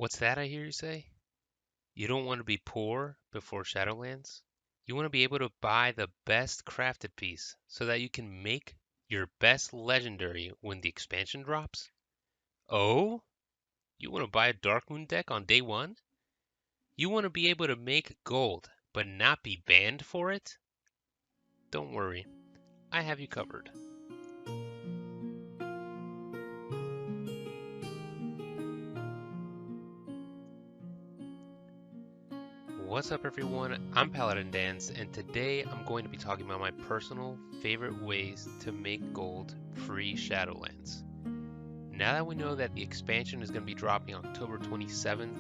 What's that I hear you say? You don't want to be poor before Shadowlands? You want to be able to buy the best crafted piece so that you can make your best legendary when the expansion drops? Oh? You want to buy a Darkmoon deck on day one? You want to be able to make gold but not be banned for it? Don't worry, I have you covered. What's up, everyone? I'm Paladin Dance, and today I'm going to be talking about my personal favorite ways to make gold pre-Shadowlands. Now that we know that the expansion is going to be dropping October 27th,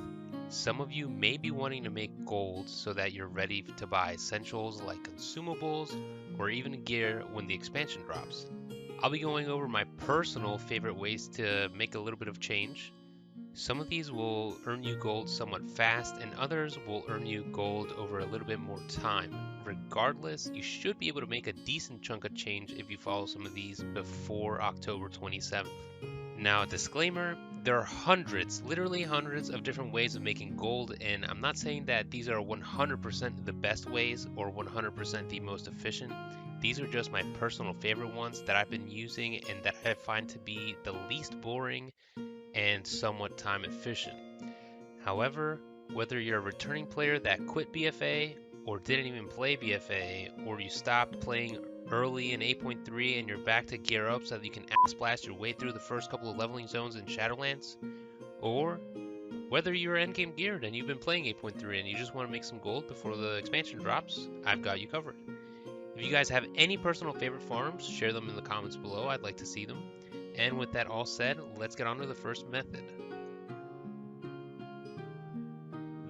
some of you may be wanting to make gold so that you're ready to buy essentials like consumables or even gear when the expansion drops. I'll be going over my personal favorite ways to make a little bit of change. Some of these will earn you gold somewhat fast, and others will earn you gold over a little bit more time. Regardless, you should be able to make a decent chunk of change if you follow some of these before October 27th. Now, a disclaimer, there are hundreds, literally hundreds of different ways of making gold, and I'm not saying that these are 100% the best ways or 100% the most efficient. These are just my personal favorite ones that I've been using and that I find to be the least boring and somewhat time efficient. However, whether you're a returning player that quit BFA or didn't even play BFA, or you stopped playing early in 8.3 and you're back to gear up so that you can splash your way through the first couple of leveling zones in Shadowlands, or whether you're endgame geared and you've been playing 8.3 and you just want to make some gold before the expansion drops, I've got you covered. If you guys have any personal favorite farms, share them in the comments below. I'd like to see them. And with that all said, let's get on to the first method.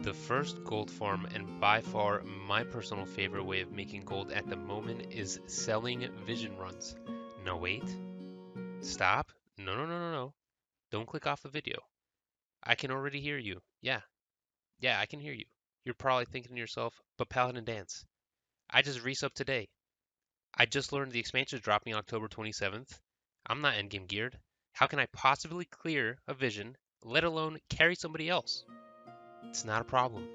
The first gold farm, and by far my personal favorite way of making gold at the moment, is selling vision runs. No, wait. Stop. No. Don't click off the video. I can already hear you. Yeah, I can hear you. You're probably thinking to yourself, but Paladin Dance, I just resubbed today. I just learned the expansion is dropping October 27th. I'm not endgame geared. How can I possibly clear a vision, let alone carry somebody else? It's not a problem.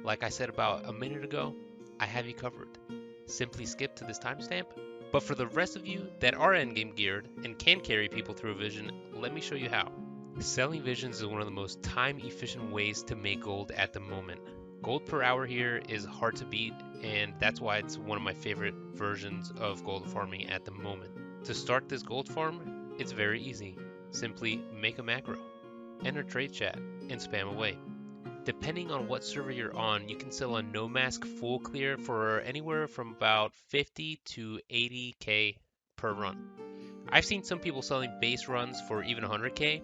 Like I said about a minute ago, I have you covered. Simply skip to this timestamp. But for the rest of you that are endgame geared and can carry people through a vision, let me show you how. Selling visions is one of the most time efficient ways to make gold at the moment. Gold per hour here is hard to beat, and that's why it's one of my favorite versions of gold farming at the moment. To start this gold farm, it's very easy. Simply make a macro, enter trade chat, and spam away. Depending on what server you're on, you can sell a no mask full clear for anywhere from about 50 to 80k per run. I've seen some people selling base runs for even 100k,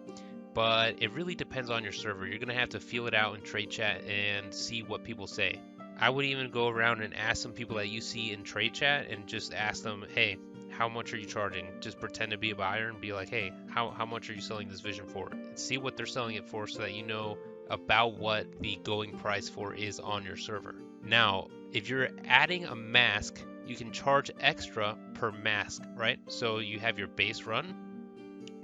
but it really depends on your server. You're going to have to feel it out in trade chat and see what people say. I would even go around and ask some people that you see in trade chat and just ask them, hey, how much are you charging? Just pretend to be a buyer and be like, hey, how much are you selling this vision for? And see what they're selling it for so that you know about what the going price for is on your server. Now, if you're adding a mask, you can charge extra per mask, right? So you have your base run.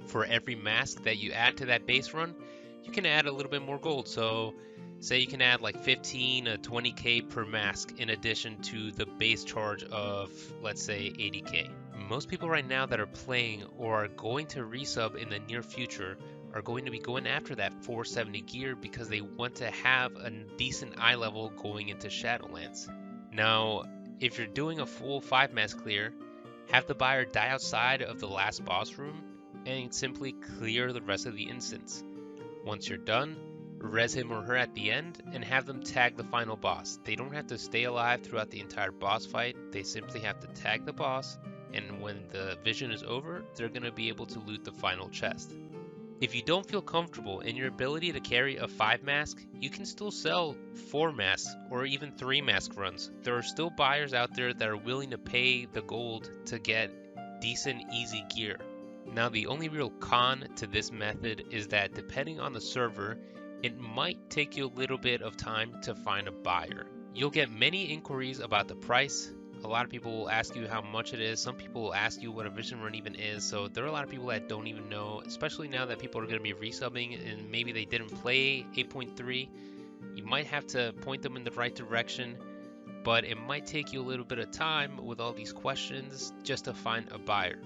For every mask that you add to that base run, you can add a little bit more gold. So say you can add like 15 to 20k per mask in addition to the base charge of, let's say, 80k. Most people right now that are playing or are going to resub in the near future are going to be going after that 470 gear because they want to have a decent eye level going into Shadowlands. Now, if you're doing a full 5 mask clear, have the buyer die outside of the last boss room and simply clear the rest of the instance. Once you're done, res him or her at the end and have them tag the final boss. They don't have to stay alive throughout the entire boss fight, they simply have to tag the boss, and when the vision is over, they're going to be able to loot the final chest. If you don't feel comfortable in your ability to carry a 5 mask, you can still sell 4 masks or even 3 mask runs. There are still buyers out there that are willing to pay the gold to get decent, easy gear. Now, the only real con to this method is that depending on the server, it might take you a little bit of time to find a buyer. You'll get many inquiries about the price, A lot of people will ask you how much it is. Some people will ask you what a vision run even is. So there are a lot of people that don't even know, especially now that people are going to be resubbing and maybe they didn't play 8.3. You might have to point them in the right direction, but it might take you a little bit of time with all these questions just to find a buyer.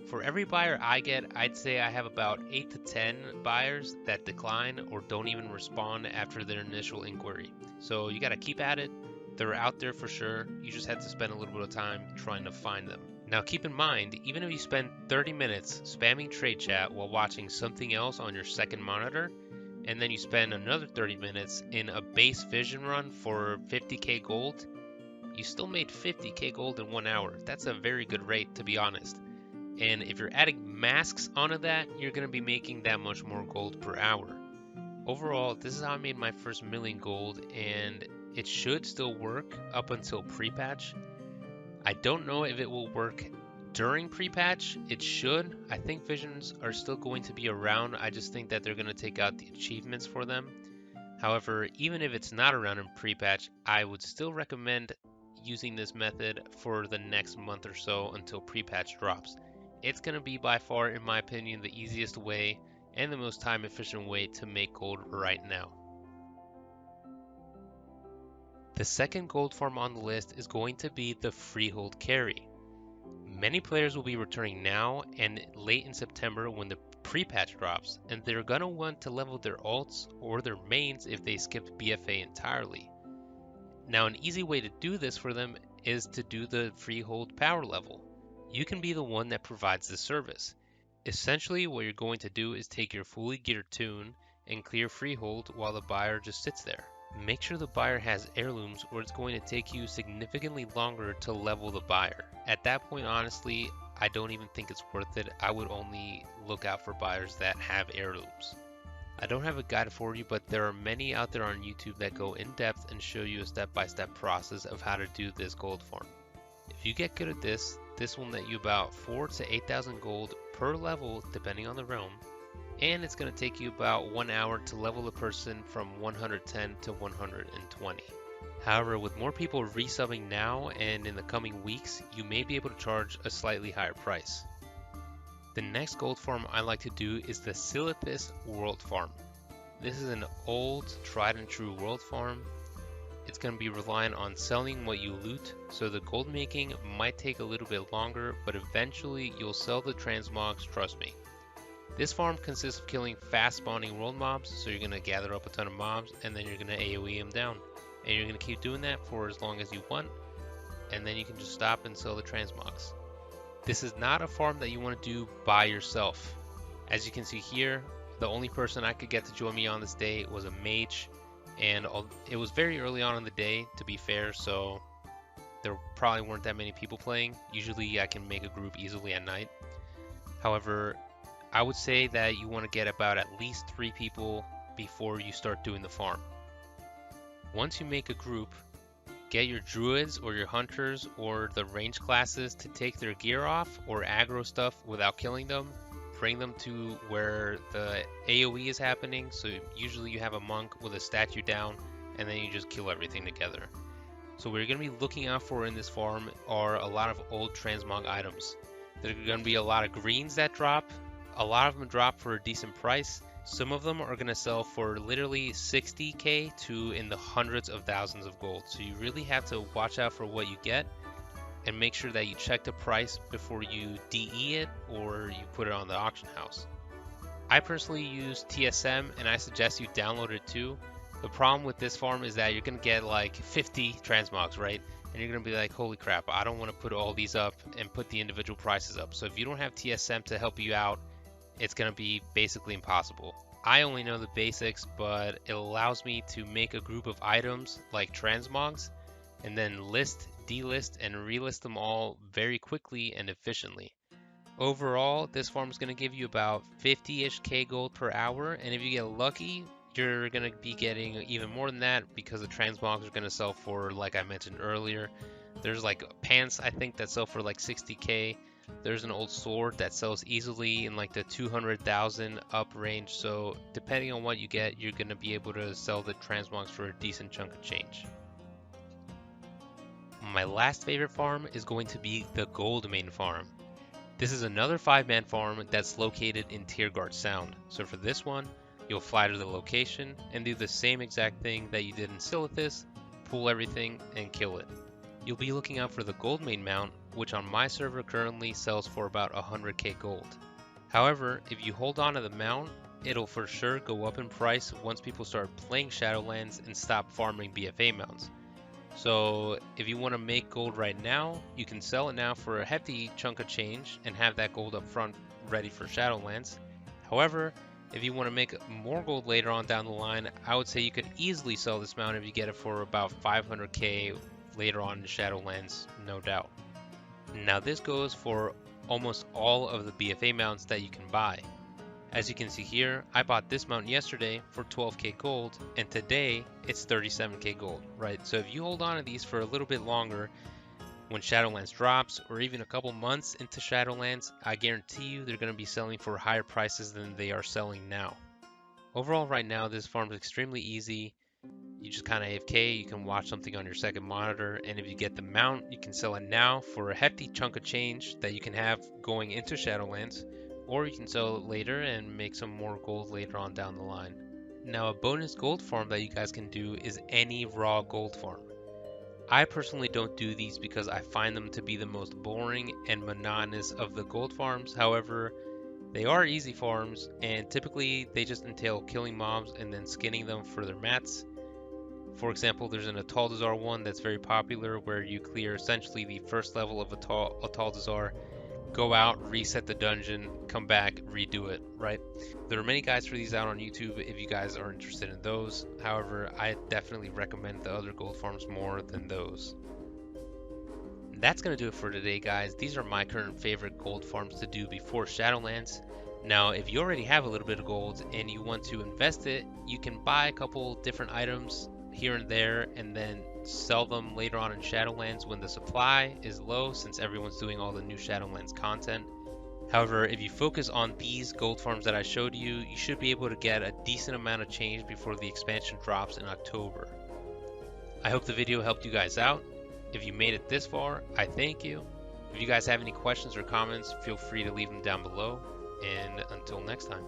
For every buyer I get, I'd say I have about 8 to 10 buyers that decline or don't even respond after their initial inquiry. So you got to keep at it. They're out there for sure. You just have to spend a little bit of time trying to find them. Now keep in mind, even if you spend 30 minutes spamming trade chat while watching something else on your second monitor, and then you spend another 30 minutes in a base vision run for 50k gold, you still made 50k gold in 1 hour. That's a very good rate, to be honest. And if you're adding masks onto that, you're going to be making that much more gold per hour. Overall, this is how I made my first million gold, and it should still work up until pre-patch. I don't know if it will work during pre-patch. It should. I think visions are still going to be around. I just think that they're going to take out the achievements for them. However, even if it's not around in pre-patch, I would still recommend using this method for the next month or so until pre-patch drops. It's going to be by far, in my opinion, the easiest way and the most time efficient way to make gold right now. The second gold farm on the list is going to be the Freehold carry. Many players will be returning now and late in September when the pre-patch drops, and they're going to want to level their alts or their mains if they skipped BFA entirely. Now an easy way to do this for them is to do the Freehold power level. You can be the one that provides the service. Essentially what you're going to do is take your fully geared toon and clear Freehold while the buyer just sits there. Make sure the buyer has heirlooms or it's going to take you significantly longer to level the buyer. At that point, honestly, I don't even think it's worth it. I would only look out for buyers that have heirlooms. I don't have a guide for you, but there are many out there on YouTube that go in depth and show you a step-by-step process of how to do this gold farm. If you get good at this will net you about 4,000 to 8,000 gold per level depending on the realm, and it's going to take you about 1 hour to level a person from 110 to 120. However, with more people resubbing now and in the coming weeks, you may be able to charge a slightly higher price. The next gold farm I like to do is the Silithus World Farm. This is an old, tried and true world farm. It's going to be reliant on selling what you loot, so the gold making might take a little bit longer, but eventually you'll sell the transmogs, trust me. This farm consists of killing fast spawning world mobs, so you're going to gather up a ton of mobs and then you're going to AoE them down. And you're going to keep doing that for as long as you want, and then you can just stop and sell the transmogs. This is not a farm that you want to do by yourself. As you can see here, the only person I could get to join me on this day was a mage, and it was very early on in the day, to be fair, so there probably weren't that many people playing. Usually I can make a group easily at night. However, I would say that you want to get about at least 3 people before you start doing the farm. Once you make a group, get your druids or your hunters or the range classes to take their gear off or aggro stuff without killing them. Bring them to where the AoE is happening, so usually you have a monk with a statue down and then you just kill everything together. So what you're going to be looking out for in this farm are a lot of old transmog items. There are going to be a lot of greens that drop. A lot of them drop for a decent price. Some of them are going to sell for literally 60k to in the hundreds of thousands of gold. So you really have to watch out for what you get and make sure that you check the price before you DE it or you put it on the auction house. I personally use TSM and I suggest you download it too. The problem with this farm is that you're going to get like 50 transmogs, right? And you're going to be like, holy crap, I don't want to put all these up and put the individual prices up. So if you don't have TSM to help you out, it's going to be basically impossible. I only know the basics, but it allows me to make a group of items like transmogs and then list, delist, and relist them all very quickly and efficiently. Overall, this farm is going to give you about 50-ish K gold per hour, and if you get lucky, you're going to be getting even more than that because the transmogs are going to sell for, like I mentioned earlier, there's like pants I think that sell for like 60k. There's an old sword that sells easily in like the 200,000 up range, so depending on what you get, you're going to be able to sell the transmogs for a decent chunk of change. My last favorite farm is going to be the Goldmane farm. This is another 5-man farm that's located in Tiergard Sound. So for this one, you'll fly to the location and do the same exact thing that you did in Silithus, pull everything and kill it. You'll be looking out for the Goldmane mount, which on my server currently sells for about 100k gold. However, if you hold on to the mount, it'll for sure go up in price once people start playing Shadowlands and stop farming BFA mounts. So if you want to make gold right now, you can sell it now for a hefty chunk of change and have that gold up front ready for Shadowlands. However, if you want to make more gold later on down the line, I would say you could easily sell this mount if you get it for about 500k later on in Shadowlands, no doubt. Now this goes for almost all of the BFA mounts that you can buy. As you can see here, I bought this mount yesterday for 12k gold, and today it's 37k gold, right? So if you hold on to these for a little bit longer, when Shadowlands drops, or even a couple months into Shadowlands, I guarantee you they're going to be selling for higher prices than they are selling now. Overall, right now, this farm is extremely easy. You just kind of AFK, you can watch something on your second monitor, and if you get the mount, you can sell it now for a hefty chunk of change that you can have going into Shadowlands, or you can sell it later and make some more gold later on down the line. Now a bonus gold farm that you guys can do is any raw gold farm. I personally don't do these because I find them to be the most boring and monotonous of the gold farms. However, they are easy farms, and typically they just entail killing mobs and then skinning them for their mats. For example, there's an Ataldazar one that's very popular where you clear essentially the first level of Ataldazar, go out, reset the dungeon, come back, redo it, right? There are many guides for these out on YouTube if you guys are interested in those. However, I definitely recommend the other gold farms more than those. That's going to do it for today, guys. These are my current favorite gold farms to do before Shadowlands. Now, if you already have a little bit of gold and you want to invest it, you can buy a couple different items here and there and then sell them later on in Shadowlands when the supply is low, since everyone's doing all the new Shadowlands content. However, if you focus on these gold farms that I showed you, you should be able to get a decent amount of change before the expansion drops in October. I hope the video helped you guys out. If you made it this far, I thank you. If you guys have any questions or comments, feel free to leave them down below. And until next time.